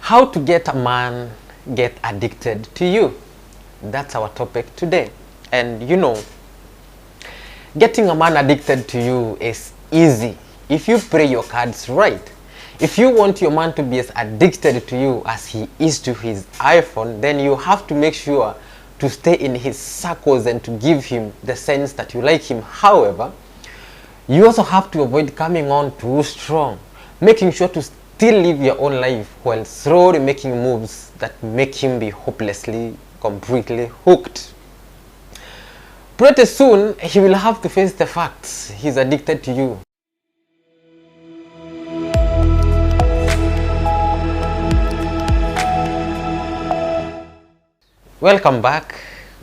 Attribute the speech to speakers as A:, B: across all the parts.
A: How to get a man get addicted to you. That's our topic today. And you know, getting a man addicted to you is easy if you play your cards right. If you want your man to be as addicted to you as he is to his iPhone, then you have to make sure to stay in his circles and to give him the sense that you like him. However, you also have to avoid coming on too strong, making sure to still live your own life while slowly making moves that make him be hopelessly, completely hooked. Pretty soon, he will have to face the facts. He's addicted to you. Welcome back.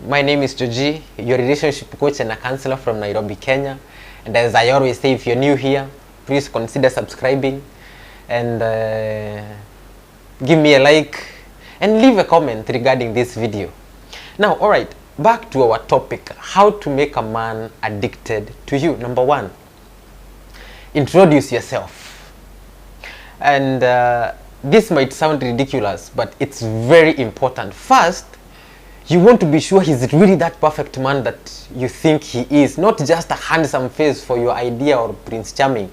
A: My name is Joji, your relationship coach and a counselor from Nairobi, Kenya. And as I always say, if you're new here, please consider subscribing and give me a like and leave a comment regarding this video. Now, alright, back to our topic, how to make a man addicted to you. Number one, introduce yourself. And this might sound ridiculous, but it's very important. First, you want to be sure he's really that perfect man that you think he is, not just a handsome face for your idea or Prince Charming.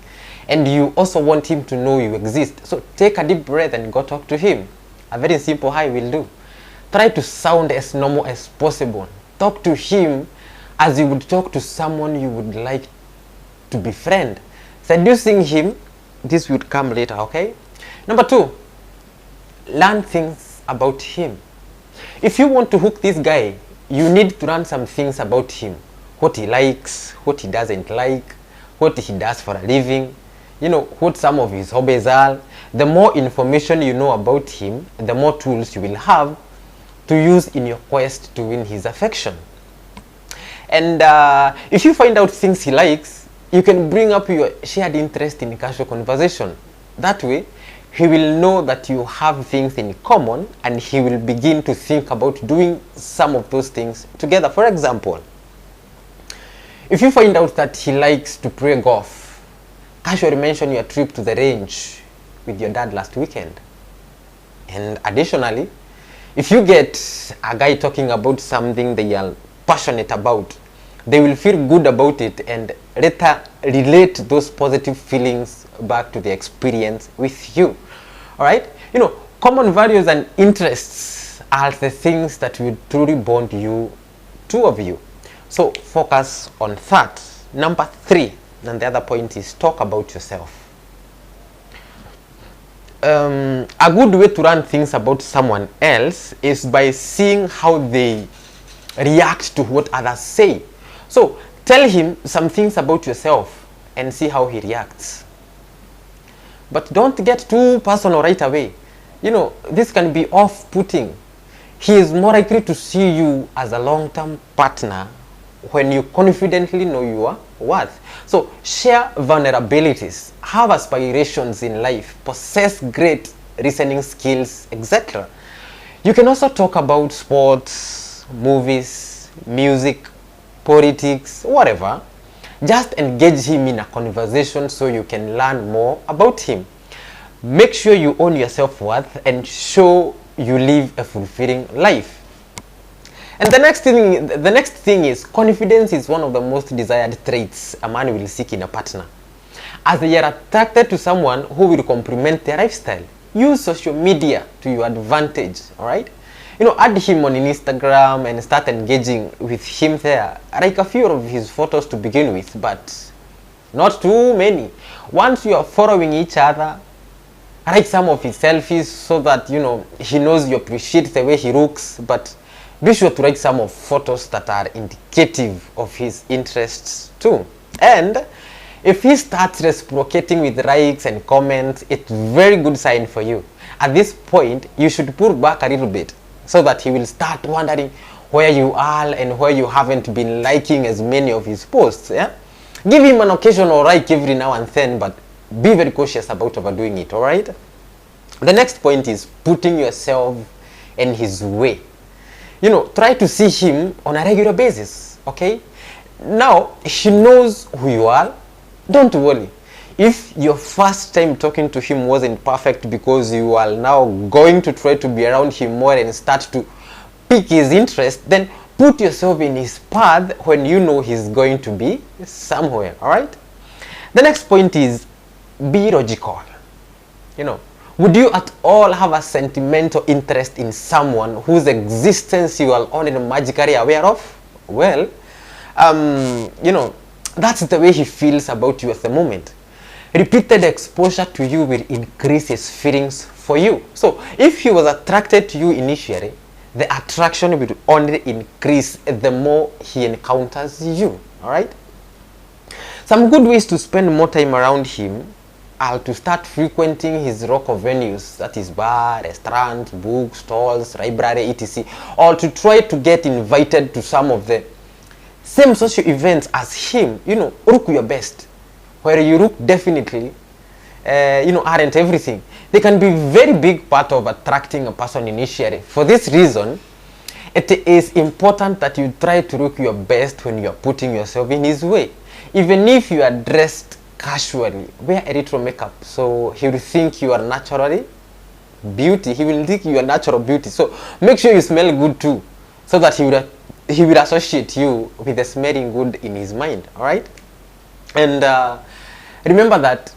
A: And you also want him to know you exist. So take a deep breath and go talk to him. A very simple hi will do. Try to sound as normal as possible. Talk to him as you would talk to someone you would like to befriend. Seducing him, this would come later, okay? Number two, learn things about him. If you want to hook this guy, you need to learn some things about him. What he likes, what he doesn't like, what he does for a living, you know, what some of his hobbies are. The more information you know about him, the more tools you will have to use in your quest to win his affection. And if you find out things he likes, you can bring up your shared interest in casual conversation. That way, he will know that you have things in common and he will begin to think about doing some of those things together. For example, if you find out that he likes to play golf, casually mention your trip to the range with your dad last weekend. And additionally, if you get a guy talking about something they are passionate about, they will feel good about it and later relate those positive feelings back to the experience with you. All right, you know, common values and interests are the things that will truly bond you, two of you. So focus on that. Number three, and the other point is talk about yourself. A good way to learn things about someone else is by seeing how they react to what others say. So tell him some things about yourself and see how he reacts. But don't get too personal right away. You know, this can be off-putting. He is more likely to see you as a long-term partner when you confidently know your worth. So share vulnerabilities, have aspirations in life, possess great listening skills, etc. You can also talk about sports, movies, music, politics, whatever. Just engage him in a conversation so you can learn more about him. Make sure you own your self-worth and show you live a fulfilling life. And the next thing is confidence is one of the most desired traits a man will seek in a partner. As they are attracted to someone who will complement their lifestyle, use social media to your advantage, all right? You know, add him on Instagram and start engaging with him there. Like a few of his photos to begin with, but not too many. Once you are following each other, like some of his selfies so that, you know, he knows you appreciate the way he looks, but be sure to like some of photos that are indicative of his interests too. And if he starts reciprocating with likes and comments, it's a very good sign for you. At this point, you should pull back a little bit, so that he will start wondering where you are and where you haven't been liking as many of his posts. Yeah? Give him an occasional like every now and then, but be very cautious about overdoing it, alright? The next point is putting yourself in his way. You know, try to see him on a regular basis, okay? Now, he knows who you are. Don't worry. If your first time talking to him wasn't perfect because you are now going to try to be around him more and start to pique his interest, then put yourself in his path when you know he's going to be somewhere. All right. The next point is be logical. You know, would you at all have a sentimental interest in someone whose existence you are only magically aware of? Well, you know, that's the way he feels about you at the moment. Repeated exposure to you will increase his feelings for you. So if he was attracted to you initially, the attraction will only increase the more he encounters you. All right. Some good ways to spend more time around him are to start frequenting his local venues, that is bar, restaurant, book stalls, library, etc. Or to try to get invited to some of the same social events as him. You know, look your best. Where you look definitely, you know, aren't everything. They can be very big part of attracting a person initially. For this reason, it is important that you try to look your best when you are putting yourself in his way. Even if you are dressed casually, wear a little makeup so he will think you are naturally beauty. He will think you are natural beauty. So make sure you smell good too, so that he will associate you with the smelling good in his mind. All right. And remember that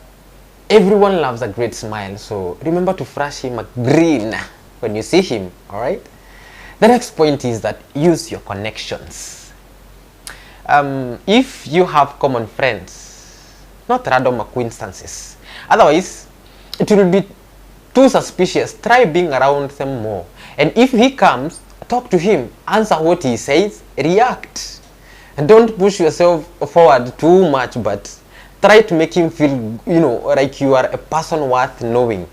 A: everyone loves a great smile, so remember to flash him a grin when you see him. All right. The next point is that use your connections. If you have common friends, not random acquaintances, otherwise it will be too suspicious. Try being around them more, and if he comes, talk to him, answer what he says, react. And don't push yourself forward too much, but try to make him feel, you know, like you are a person worth knowing.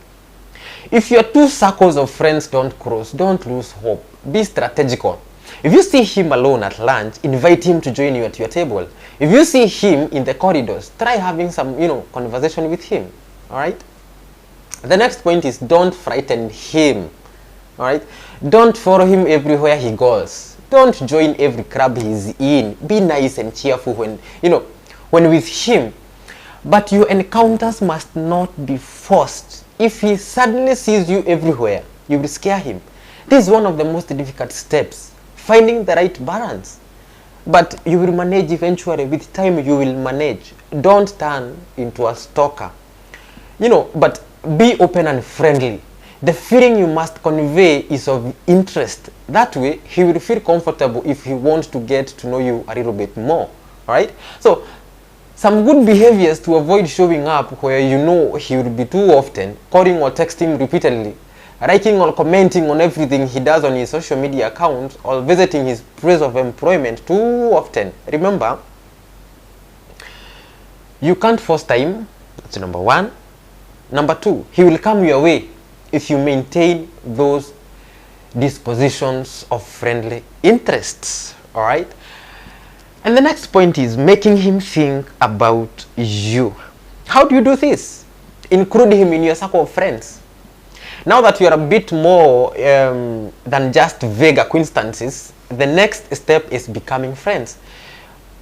A: If your two circles of friends don't cross, don't lose hope. Be strategical. If you see him alone at lunch, invite him to join you at your table. If you see him in the corridors, try having some, you know, conversation with him. All right. The next point is don't frighten him. All right. Don't follow him everywhere he goes. Don't join every club he's in. Be nice and cheerful when, you know, when with him. But your encounters must not be forced. If he suddenly sees you everywhere, you will scare him. This is one of the most difficult steps, finding the right balance. But you will manage eventually. With time, you will manage. Don't turn into a stalker. You know, but be open and friendly. The feeling you must convey is of interest. That way, he will feel comfortable if he wants to get to know you a little bit more. All right? So, some good behaviors to avoid showing up where you know he will be too often, calling or texting repeatedly, liking or commenting on everything he does on his social media accounts, or visiting his place of employment too often. Remember, you can't force time. That's number one. Number two, he will come your way if you maintain those dispositions of friendly interests. All right. And the next point is making him think about you. How do you do this? Include him in your circle of friends. Now that you are a bit more than just vague acquaintances, the next step is becoming friends.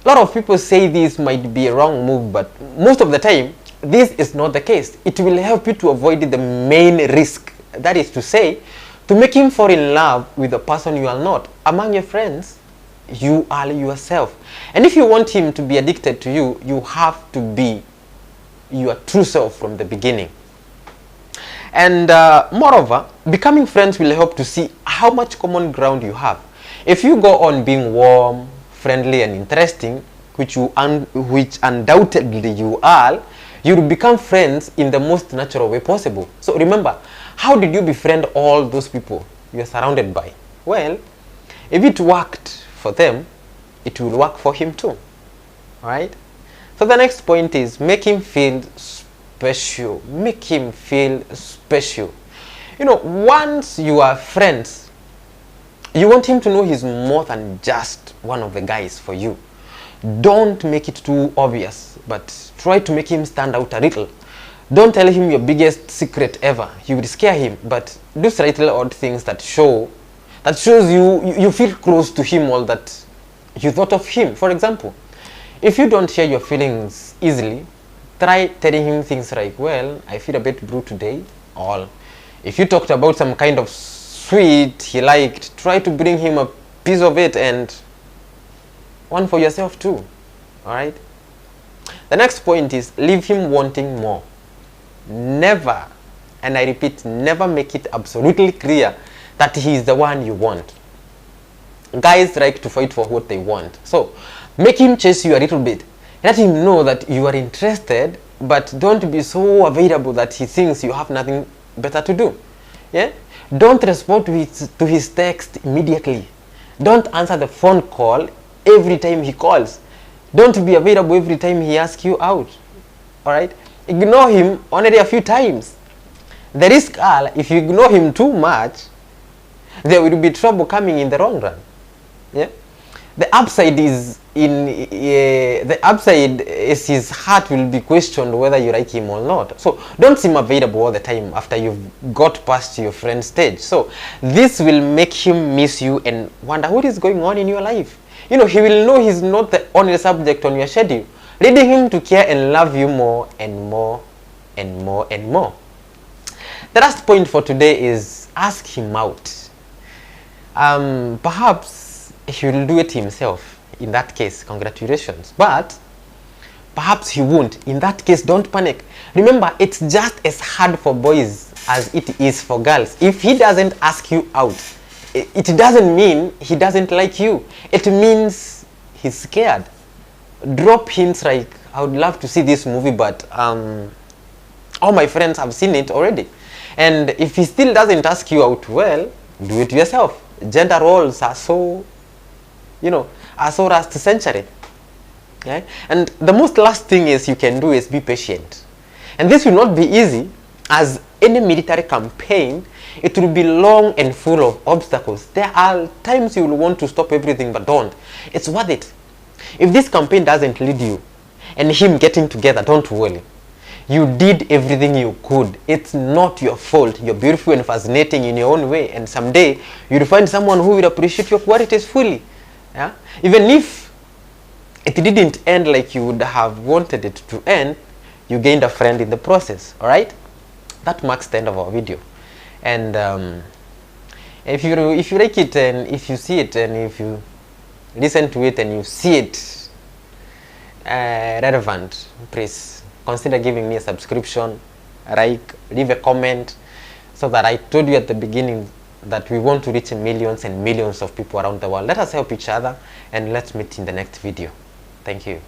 A: A lot of people say this might be a wrong move, but most of the time, this is not the case. It will help you to avoid the main risk. That is to say, to make him fall in love with the person you are not. Among your friends, you are yourself. And if you want him to be addicted to you, you have to be your true self from the beginning. And moreover, becoming friends will help to see how much common ground you have. If you go on being warm, friendly, and interesting, which undoubtedly you are, you will become friends in the most natural way possible. So remember, how did you befriend all those people you are surrounded by? Well, if it worked for them, it will work for him too. Right? So the next point is make him feel special. Make him feel special. You know, once you are friends, you want him to know he's more than just one of the guys for you. Don't make it too obvious, but try to make him stand out a little. Don't tell him your biggest secret ever. You will scare him, but do slightly odd things that shows you feel close to him, or that you thought of him. For example, if you don't share your feelings easily, try telling him things like, well, I feel a bit blue today, or if you talked about some kind of sweet he liked, try to bring him a piece of it and one for yourself too. All right. The next point is leave him wanting more. Never, and I repeat, never make it absolutely clear that he is the one you want. Guys like to fight for what they want. So make him chase you a little bit. Let him know that you are interested, but don't be so available that he thinks you have nothing better to do. Yeah? Don't respond to his text immediately. Don't answer the phone call every time he calls. Don't be available every time he asks you out. Alright? Ignore him only a few times. The risk are, if you ignore him too much, there will be trouble coming in the long run. Yeah? The upside is his heart will be questioned whether you like him or not. So don't seem available all the time after you've got past your friend stage. So this will make him miss you and wonder what is going on in your life. You know, he will know he's not the only subject on your schedule, leading him to care and love you more and more and more and more. The last point for today is ask him out. Perhaps he will do it himself. In that case, congratulations. But perhaps he won't. In that case, don't panic. Remember, it's just as hard for boys as it is for girls. If he doesn't ask you out, it doesn't mean he doesn't like you. It means he's scared. Drop hints like, I would love to see this movie, but all my friends have seen it already. And if he still doesn't ask you out, well, do it yourself. Gender roles are so, are so last century. Okay? And the most last thing is you can do is be patient. And this will not be easy, as any military campaign, it will be long and full of obstacles. There are times you will want to stop everything, but don't. It's worth it. If this campaign doesn't lead you and him getting together, don't worry. You did everything you could. It's not your fault. You're beautiful and fascinating in your own way, and someday you'll find someone who will appreciate your qualities fully. Yeah? Even if it didn't end like you would have wanted it to end, you gained a friend in the process. Alright? That marks the end of our video. And if you like it, and if you see it, and if you listen to it and you see it relevant, please consider giving me a subscription, leave a comment, so that I told you at the beginning that we want to reach millions and millions of people around the world. Let us help each other, and let's meet in the next video. Thank you.